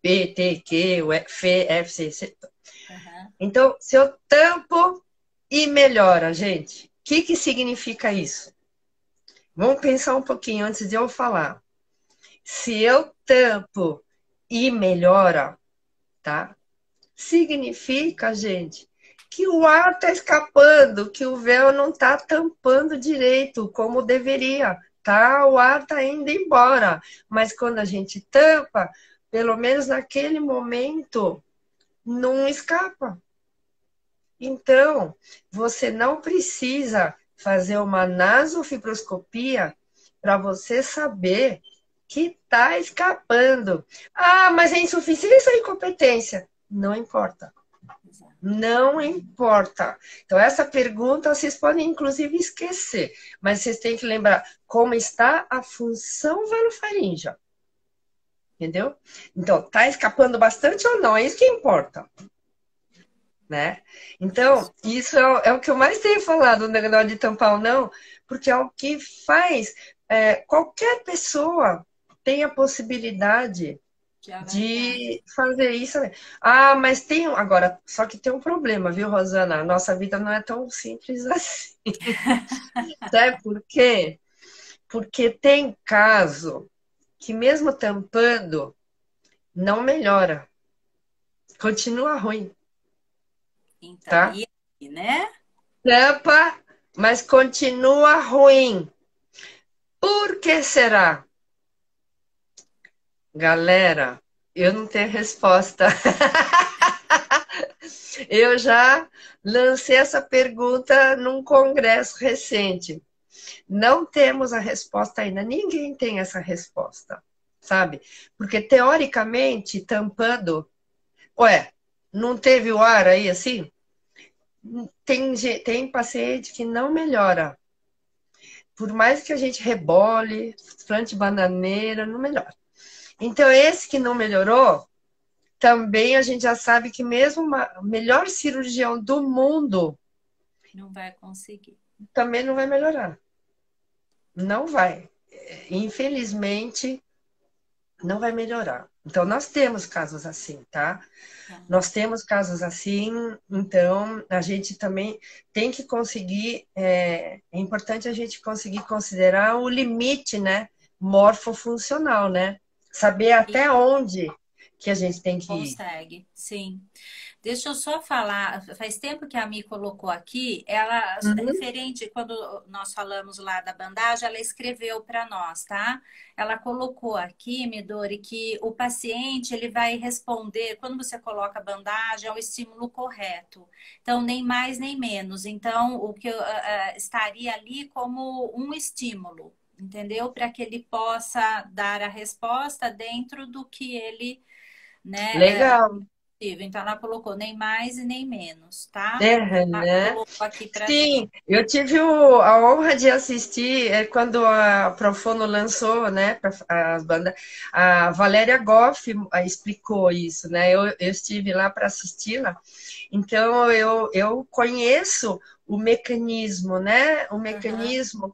P, T, Q, F, F, C, C. Uhum. Então, se eu tampo e melhora, gente, o que significa isso? Vamos pensar um pouquinho antes de eu falar. Se eu tampo e melhora, tá? Significa, gente, que o ar está escapando, que o véu não está tampando direito, como deveria, tá? O ar está indo embora. Mas quando a gente tampa, pelo menos naquele momento, não escapa. Então, você não precisa fazer uma nasofibroscopia para você saber que está escapando. Ah, mas é insuficiência ou incompetência? Não importa. Não importa. Então, essa pergunta vocês podem, inclusive, esquecer. Mas vocês têm que lembrar como está a função venofaríngea. Entendeu? Então, está escapando bastante ou não? É isso que importa. Né? Então, isso é o que eu mais tenho falado, no negócio de tampar ou não, porque é o que faz qualquer pessoa tem a possibilidade de fazer isso. Ah, mas tem agora, só que tem um problema, viu, Rosana? A nossa vida não é tão simples assim. Sabe por quê? Porque tem caso que mesmo tampando não melhora, continua ruim. Então, tá? E aí, né? Tampa, mas continua ruim. Por que será? Galera, eu não tenho resposta. Eu já lancei essa pergunta num congresso recente. Não temos a resposta ainda. Ninguém tem essa resposta, sabe? Porque, teoricamente, tampando... Ué, não teve o ar aí assim? Tem paciente que não melhora. Por mais que a gente rebole, plante bananeira, não melhora. Então, esse que não melhorou, também a gente já sabe que mesmo o melhor cirurgião do mundo não vai conseguir. Também não vai melhorar. Não vai. Infelizmente, não vai melhorar. Então, nós temos casos assim, tá? Nós temos casos assim, então a gente também tem que conseguir, é importante a gente conseguir considerar o limite, né, morfofuncional, né? Saber até onde que a gente tem que ir. Consegue, sim. Deixa eu só falar, faz tempo que a Mi colocou aqui, ela, referente, quando nós falamos lá da bandagem, ela escreveu para nós, tá? Ela colocou aqui, Midori, que o paciente, ele vai responder, quando você coloca a bandagem, ao estímulo correto. Então, nem mais nem menos. Então, o que estaria ali como um estímulo, entendeu? Para que ele possa dar a resposta dentro do que ele, né? Legal. Então, ela colocou nem mais e nem menos, tá? Né? Colocou aqui pra Sim, gente. eu tive a honra de assistir quando a Profono lançou, né, as bandas, a Valéria Goff explicou isso, né? Eu estive lá para assisti-la, então eu conheço o mecanismo, né? O mecanismo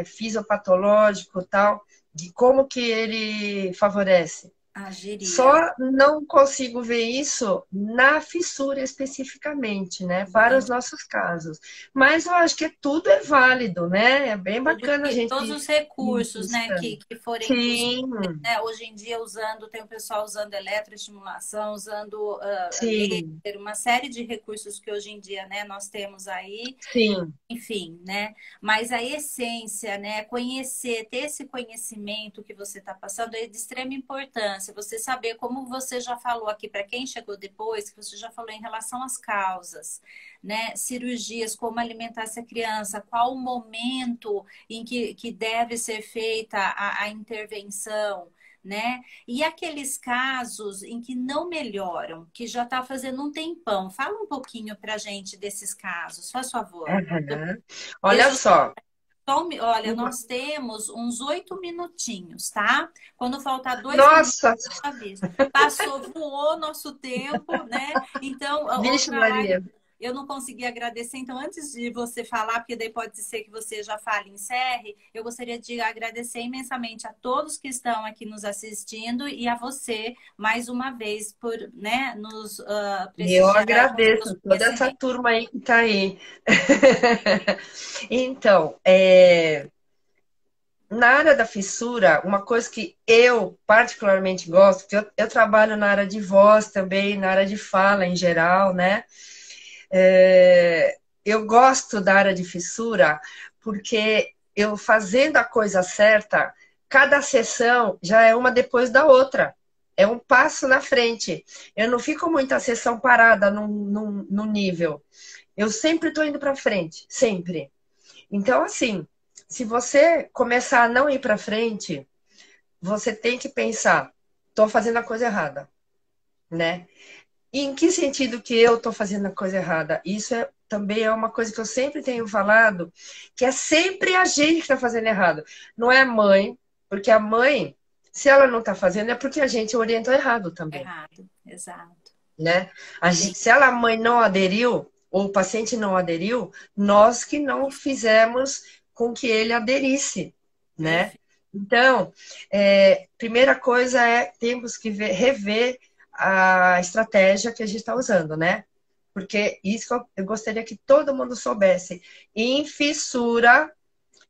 fisiopatológico tal, de como que ele favorece, Agiria. Só não consigo ver isso na fissura especificamente, né? Para os Entendi. nossos casos. Mas eu acho que tudo é válido, né? É bem bacana a Todos gente os ir recursos, né, buscando. que forem possíveis, Sim, né? Hoje em dia usando, tem o pessoal usando eletroestimulação, usando sim, laser, uma série de recursos que hoje em dia, né, nós temos aí, sim. enfim, né? Mas a essência, né, conhecer, ter esse conhecimento que você está passando é de extrema importância. Você saber, como você já falou aqui, para quem chegou depois, que você já falou em relação às causas, né? Cirurgias, como alimentar essa criança, qual o momento em que deve ser feita a intervenção, né? E aqueles casos em que não melhoram, que já está fazendo um tempão. Fala um pouquinho para a gente desses casos, faz favor. Aham. Olha Deixa eu só. olha, nós temos uns 8 minutinhos, tá? Quando faltar 2 minutos, Nossa, aviso. Passou, voou nosso tempo, né? Então, vixe outra live Maria. eu não consegui agradecer. Então, antes de você falar, porque daí pode ser que você já fale e encerre, eu gostaria de agradecer imensamente a todos que estão aqui nos assistindo e a você, mais uma vez, por, né, nos Eu prestigiar aí com seus agradeço toda essa conhecimentos. turma aí que está aí. Então, na área da fissura, uma coisa que eu particularmente gosto, porque eu trabalho na área de voz também, na área de fala em geral, né? Eu gosto da área de fissura porque eu fazendo a coisa certa, cada sessão já é uma depois da outra. É um passo na frente. Eu não fico muita sessão parada num nível. Eu sempre estou indo para frente, sempre. Então, assim, se você começar a não ir para frente, você tem que pensar, estou fazendo a coisa errada, né? E em que sentido que eu estou fazendo a coisa errada? Isso também é uma coisa que eu sempre tenho falado, que é sempre a gente que está fazendo errado. Não é a mãe, porque a mãe, se ela não está fazendo, é porque a gente orientou errado também, Errado, exato. né? Sim, Se a mãe não aderiu, ou o paciente não aderiu, nós que não fizemos com que ele aderisse, né? perfeito. Então, primeira coisa é temos que rever a estratégia que a gente está usando, né? Porque isso que eu gostaria que todo mundo soubesse. Em fissura,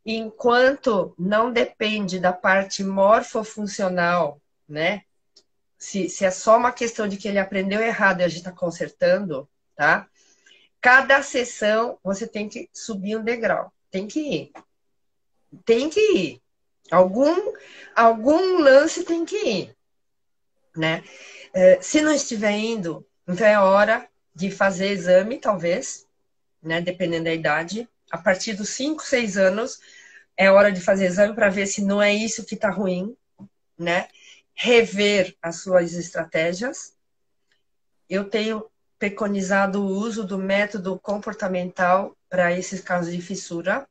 enquanto não depende da parte morfofuncional, né? Se é só uma questão de que ele aprendeu errado e a gente está consertando, tá? Cada sessão você tem que subir um degrau. Tem que ir. Tem que ir. Algum lance tem que ir, né? Se não estiver indo, então é hora de fazer exame, talvez, né? Dependendo da idade. A partir dos 5, 6 anos, é hora de fazer exame para ver se não é isso que está ruim, né? Rever as suas estratégias. Eu tenho preconizado o uso do método comportamental para esses casos de fissura,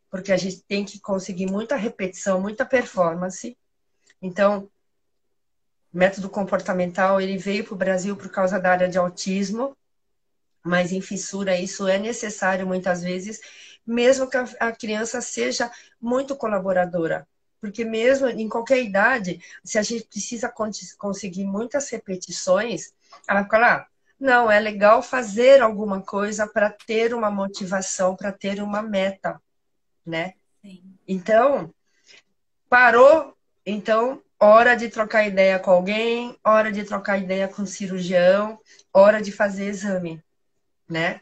porque a gente tem que conseguir muita repetição, muita performance. Então, o método comportamental, ele veio para o Brasil por causa da área de autismo, mas em fissura isso é necessário muitas vezes, mesmo que a criança seja muito colaboradora. Porque mesmo em qualquer idade, se a gente precisa conseguir muitas repetições, ela vai falar, não, é legal fazer alguma coisa para ter uma motivação, para ter uma meta, né? Sim. Então, parou, então, hora de trocar ideia com alguém, hora de trocar ideia com o cirurgião, hora de fazer exame, né?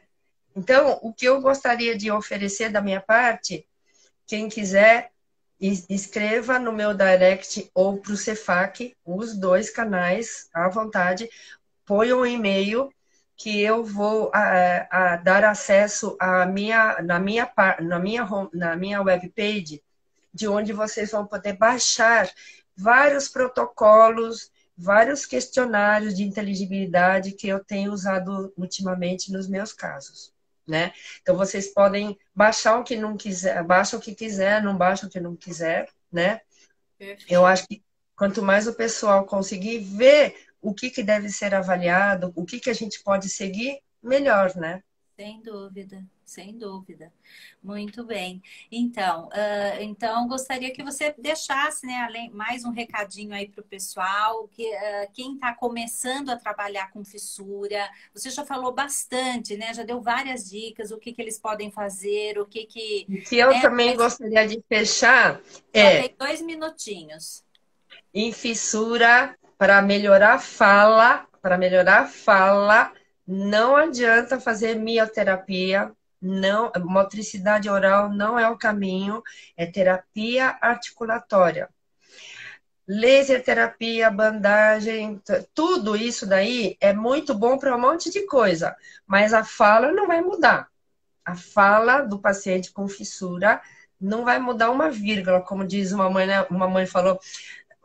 Então, o que eu gostaria de oferecer da minha parte, quem quiser, escreva no meu direct ou para o Cefac, os dois canais, à vontade, põe um e-mail que eu vou dar acesso na minha webpage, de onde vocês vão poder baixar vários protocolos, vários questionários de inteligibilidade que eu tenho usado ultimamente nos meus casos, né? Então vocês podem baixar o que não quiser, baixa o que quiser, não baixa o que não quiser, né? Eu Perfeito. acho que quanto mais o pessoal conseguir ver o que deve ser avaliado, o que a gente pode seguir, melhor, né? Sem dúvida, sem dúvida. Muito bem. Então, gostaria que você deixasse, né, mais um recadinho aí para o pessoal, que quem está começando a trabalhar com fissura, você já falou bastante, né? Já deu várias dicas, o que que eles podem fazer, o que que, O que eu né? também Mas gostaria de fechar só tem é 2 minutinhos. em fissura para melhorar a fala, não adianta fazer mioterapia, não, motricidade oral não é o caminho, é terapia articulatória. Laser terapia, bandagem, tudo isso daí é muito bom para um monte de coisa, mas a fala não vai mudar. A fala do paciente com fissura não vai mudar uma vírgula, como diz uma mãe, né? Uma mãe falou,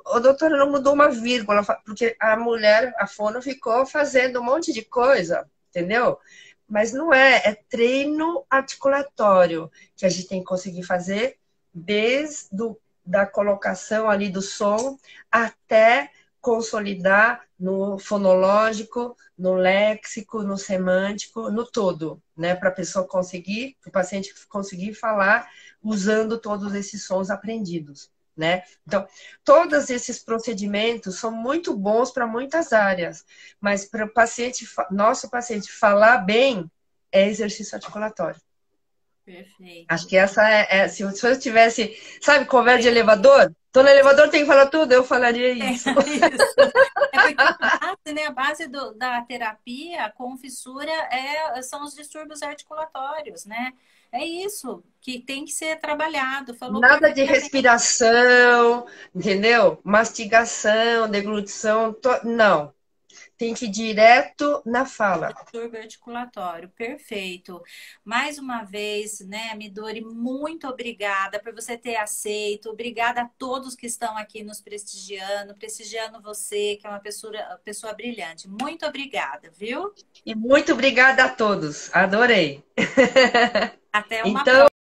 o doutora não mudou uma vírgula, porque a mulher, a fono, ficou fazendo um monte de coisa, entendeu? Mas não é, é treino articulatório que a gente tem que conseguir fazer desde da colocação ali do som até consolidar no fonológico, no léxico, no semântico, no todo, né? Para a pessoa conseguir, para o paciente conseguir falar usando todos esses sons aprendidos, né? Então, todos esses procedimentos são muito bons para muitas áreas, mas para o paciente, nosso paciente falar bem é exercício articulatório. Acho Perfeito. que essa se eu tivesse, sabe, conversa de elevador, tô no elevador, tem que falar tudo, eu falaria isso. Isso. É porque a base, né, a base da terapia com fissura são os distúrbios articulatórios, né? É isso que tem que ser trabalhado. Falou Nada de perfeitamente. respiração, entendeu? Mastigação, deglutição, não. Tem que ir direto na fala. Distúrbio articulatório, perfeito. Mais uma vez, né, Midori, muito obrigada por você ter aceito. Obrigada a todos que estão aqui nos prestigiando você, que é uma pessoa brilhante. Muito obrigada, viu? E muito obrigada a todos. Adorei. Até uma Então, próxima.